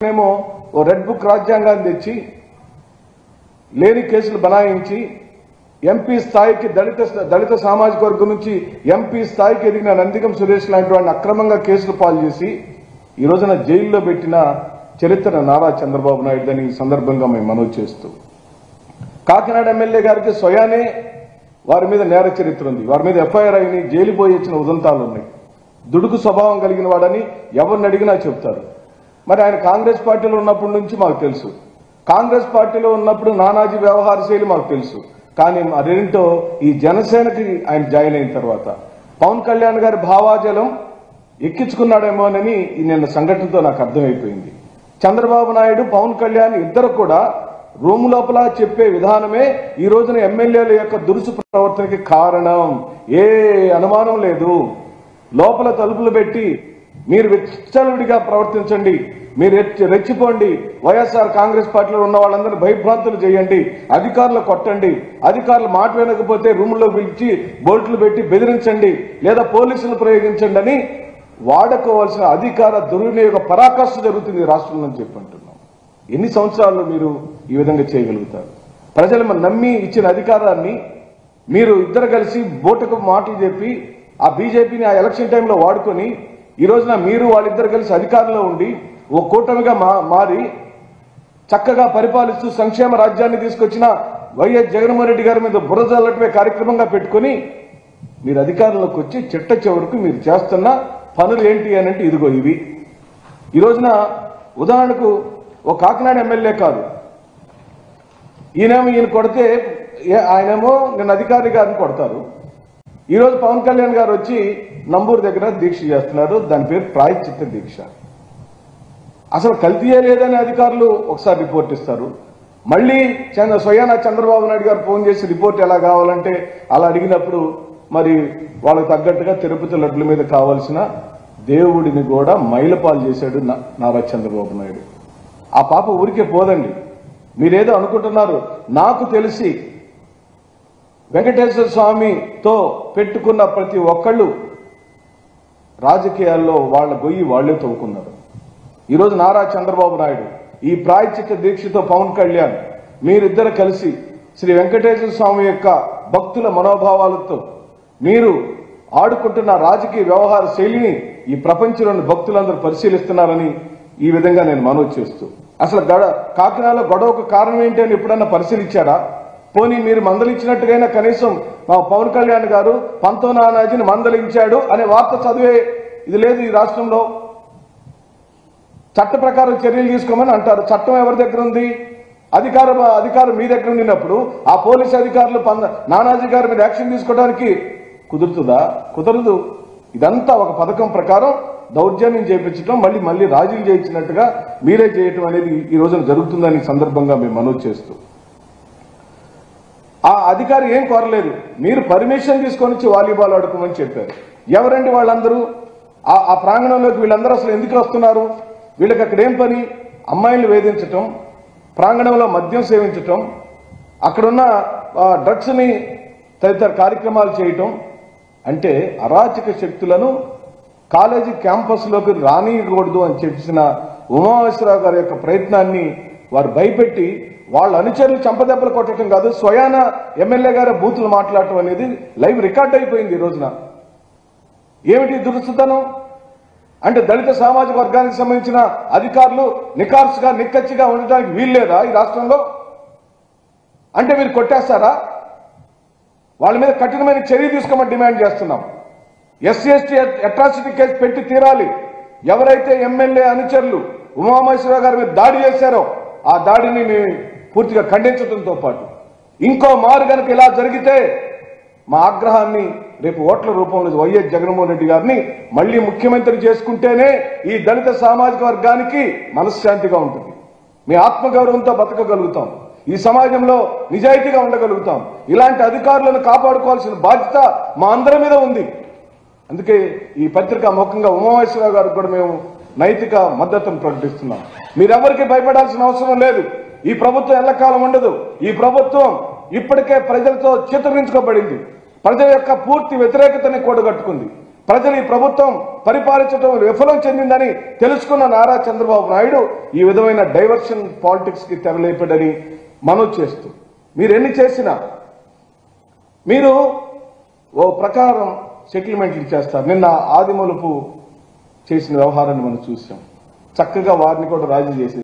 ఏమో ఓ red book రాజ్యాంగాన్ని తెచ్చి లేని కేసులు బనాయించి ఎంపీ స్థాయికి దళిత సామాజిక వర్గం నుంచి ఎంపీ స్థాయికి ఎదిగిన నందిగం సురేష్ లాంటి వాడిని అక్రమంగా కేసులు పాలు చేసి ఈ రోజున జైల్లో పెట్టిన చరిత్ర నారా చంద్రబాబు నాయుడుని ఈ సందర్భంగా మేము మనవి చేస్తూ కాకినాడ ఎమ్మెల్యే గారికి స్వయానే వారి మీద నేర చరిత్ర ఉంది. వారి మీద ఎఫ్ఐఆర్ అయిన జైలు పోయి వచ్చిన ఉదంతాలు ఉన్నాయి. దుడుకు స్వభావం కలిగిన వాడని ఎవరిని అడిగినా చెప్తారు. మరి ఆయన కాంగ్రెస్ పార్టీలో ఉన్నప్పటి నుంచి మాకు తెలుసు. కాంగ్రెస్ పార్టీలో ఉన్నప్పుడు నానాజీ వ్యవహార శైలి మాకు తెలుసు. కానీ అదేంటో ఈ జనసేనకి ఆయన జాయిన్ అయిన తర్వాత పవన్ కళ్యాణ్ గారి భావాజలం ఎక్కించుకున్నాడేమోనని నిన్న సంఘటనతో నాకు అర్థమైపోయింది. చంద్రబాబు నాయుడు పవన్ కళ్యాణ్ ఇద్దరు కూడా రూమ్ లోపల చెప్పే విధానమే ఈ రోజున ఎమ్మెల్యేల యొక్క దురుసు ప్రవర్తనకి కారణం. ఏ అనుమానం లేదు. లోపల తలుపులు పెట్టి మీరు విచ్చలవిడిగా ప్రవర్తించండి, మీరు రెచ్చిపోండి, వైఎస్ఆర్ కాంగ్రెస్ పార్టీలో ఉన్న వాళ్ళందరూ భయభ్రాంతులు చేయండి, అధికారులు కొట్టండి, అధికారులు మాట వినకపోతే రూముల్లో పిలిచి బోల్ట్లు పెట్టి బెదిరించండి లేదా పోలీసులు ప్రయోగించండి అని వాడుకోవాల్సిన అధికార దుర్వినియోగ పరాకాష్ఠ జరుగుతుంది రాష్ట్రంలో అని చెప్పంటున్నాం. ఎన్ని సంవత్సరాల్లో మీరు ఈ విధంగా చేయగలుగుతారు? ప్రజలు నమ్మి ఇచ్చిన అధికారాన్ని మీరు ఇద్దరు కలిసి బోటకు మాటలు చెప్పి ఆ బీజేపీని ఆ ఎలక్షన్ టైంలో వాడుకొని ఈ రోజున మీరు వాళ్ళిద్దరు కలిసి అధికారంలో ఉండి ఓ కూటమిగా మారి చక్కగా పరిపాలిస్తూ సంక్షేమ రాజ్యాన్ని తీసుకొచ్చిన వైఎస్ జగన్మోహన్ రెడ్డి గారి మీద బురజల్లటమే కార్యక్రమంగా పెట్టుకుని మీరు అధికారంలోకి వచ్చి చిట్ట చివరకు మీరు చేస్తున్న పనులు ఏంటి అని అంటే ఇదిగో ఇవి. ఈ రోజున ఉదాహరణకు ఓ కాకినాడ ఎమ్మెల్యే కాదు, ఈయన కొడితే ఆయనేమో నేను అధికారి గారిని కొడతారు. ఈరోజు పవన్ కళ్యాణ్ గారు వచ్చి నంబూరు దగ్గర దీక్ష చేస్తున్నారు. దాని పేరు ప్రాయశ్చిత్త దీక్ష. అసలు కల్తీయే లేదని అధికారులు ఒకసారి రిపోర్ట్ ఇస్తారు. మళ్ళీ స్వయానా చంద్రబాబు నాయుడు గారు ఫోన్ చేసి రిపోర్ట్ ఎలా కావాలంటే అలా అడిగినప్పుడు మరి వాళ్ళకు తగ్గట్టుగా తిరుపతి లడ్ల మీద కావాల్సిన దేవుడిని కూడా మైలపాలు చేశాడు నారా చంద్రబాబు నాయుడు. ఆ పాప ఊరికే పోదండి. మీరేదో అనుకుంటున్నారు. నాకు తెలిసి వెంకటేశ్వర స్వామితో పెట్టుకున్న ప్రతి ఒక్కళ్ళు రాజకీయాల్లో వాళ్ళ గొయ్యి వాళ్లే తవ్వుకున్నారు. ఈరోజు నారా చంద్రబాబు నాయుడు ఈ ప్రాయశ్చిత్త దీక్షతో పవన్ కళ్యాణ్ మీరిద్దరు కలిసి శ్రీ వెంకటేశ్వర స్వామి యొక్క భక్తుల మనోభావాలతో మీరు ఆడుకుంటున్న రాజకీయ వ్యవహార శైలిని ఈ ప్రపంచంలోని భక్తులందరూ పరిశీలిస్తున్నారని ఈ విధంగా నేను మనవి చేస్తూ అసలు కాకినాడలో గొడవకు కారణం ఏంటి అని ఎప్పుడన్నా పరిశీలించారా? పోనీ మీరు మందలించినట్టుగైనా కనీసం మా పవన్ కళ్యాణ్ గారు పంతో నానాజీని మందలించాడు అనే వార్త చదివే ఇది లేదు ఈ రాష్ట్రంలో. చట్ట ప్రకారం చర్యలు తీసుకోమని అంటారు. చట్టం ఎవరి దగ్గర ఉంది? అధికారం మీ దగ్గర ఉండినప్పుడు ఆ పోలీసు అధికారులు నానాజీ గారి మీద యాక్షన్ తీసుకోవడానికి కుదురుతుందా? కుదరదు. ఇదంతా ఒక పథకం ప్రకారం దౌర్జన్యం చేయించడం, మళ్ళీ రాజీలు చేయించినట్టుగా మీరే చేయటం అనేది ఈ రోజున జరుగుతుందని సందర్భంగా మేము మనవి చేస్తూ ఆ అధికారి ఏం కోరలేదు. మీరు పర్మిషన్ తీసుకొని వచ్చి వాలీబాల్ ఆడుకోమని చెప్పారు. ఎవరండి వాళ్ళందరూ? ఆ ప్రాంగణంలోకి వీళ్ళందరూ అసలు ఎందుకు వస్తున్నారు? వీళ్ళకి అక్కడ ఏం పని? అమ్మాయిలు వేధించటం, ప్రాంగణంలో మద్యం సేవించటం, అక్కడున్న డ్రగ్స్ని తదితర కార్యక్రమాలు చేయటం. అంటే అరాచక శక్తులను కాలేజీ క్యాంపస్లోకి రానియకూడదు అని చెప్పిన ఉమామహేశ్వరరావు గారి యొక్క ప్రయత్నాన్ని వారు భయపెట్టి వాళ్ళ అనుచరులు చంపదెబ్బలు కొట్టడం కాదు, స్వయాన ఎమ్మెల్యే గారి బూతులు మాట్లాడటం అనేది లైవ్ రికార్డ్ అయిపోయింది ఈ రోజున. ఏమిటి దురుసుతనం? అంటే దళిత సామాజిక వర్గానికి సంబంధించిన అధికారులు నికార్సుగా నిక్కచ్చిగా ఉండటానికి వీల్లేదా ఈ రాష్ట్రంలో? అంటే మీరు కొట్టేస్తారా? వాళ్ళ మీద కఠినమైన చర్య తీసుకోమని డిమాండ్ చేస్తున్నాం. ఎస్సీ ఎస్టీ అట్రాసిటీ కేసు పెట్టి తీరాలి. ఎవరైతే ఎమ్మెల్యే అనుచరులు ఉమామహేశ్వరరావు గారి మీద దాడి చేశారో ఆ దాడిని మేము పూర్తిగా ఖండించడంతో పాటు ఇంకో మారు కనుక ఇలా జరిగితే మా ఆగ్రహాన్ని రేపు ఓట్ల రూపంలో వైఎస్ జగన్మోహన్ రెడ్డి గారిని మళ్లీ ముఖ్యమంత్రి చేసుకుంటేనే ఈ దళిత సామాజిక వర్గానికి మనశ్శాంతిగా ఉంటుంది. మీ ఆత్మగౌరవంతో బతకగలుగుతాం. ఈ సమాజంలో నిజాయితీగా ఉండగలుగుతాం. ఇలాంటి అధికారులను కాపాడుకోవాల్సిన బాధ్యత మా అందరి మీద ఉంది. అందుకే ఈ పత్రిక ముఖంగా ఉమామహేశ్వరరావు గారికి కూడా మేము నైతిక మద్దతును ప్రకటిస్తున్నాం. మీరెవరికి భయపడాల్సిన అవసరం లేదు. ఈ ప్రభుత్వం ఎల్లకాలం ఉండదు. ఈ ప్రభుత్వం ఇప్పటికే ప్రజలతో చిత్రించుకోబడింది. ప్రజల యొక్క పూర్తి వ్యతిరేకతని కూడగట్టుకుంది. ప్రజలు ఈ ప్రభుత్వం పరిపాలించడం విఫలం చెందిందని తెలుసుకున్న నారా చంద్రబాబు నాయుడు ఈ విధమైన డైవర్షన్ పాలిటిక్స్ కి తెరలేపాడని మనవి చేస్తూ మీరు ఎన్ని చేసినా మీరు ఓ ప్రకారం సెటిల్మెంట్లు చేస్తారు. నిన్న ఆదిమూలపు చేసిన వ్యవహారాన్ని మనం చూసాం. చక్కగా వారిని కూడా రాజీ చేసి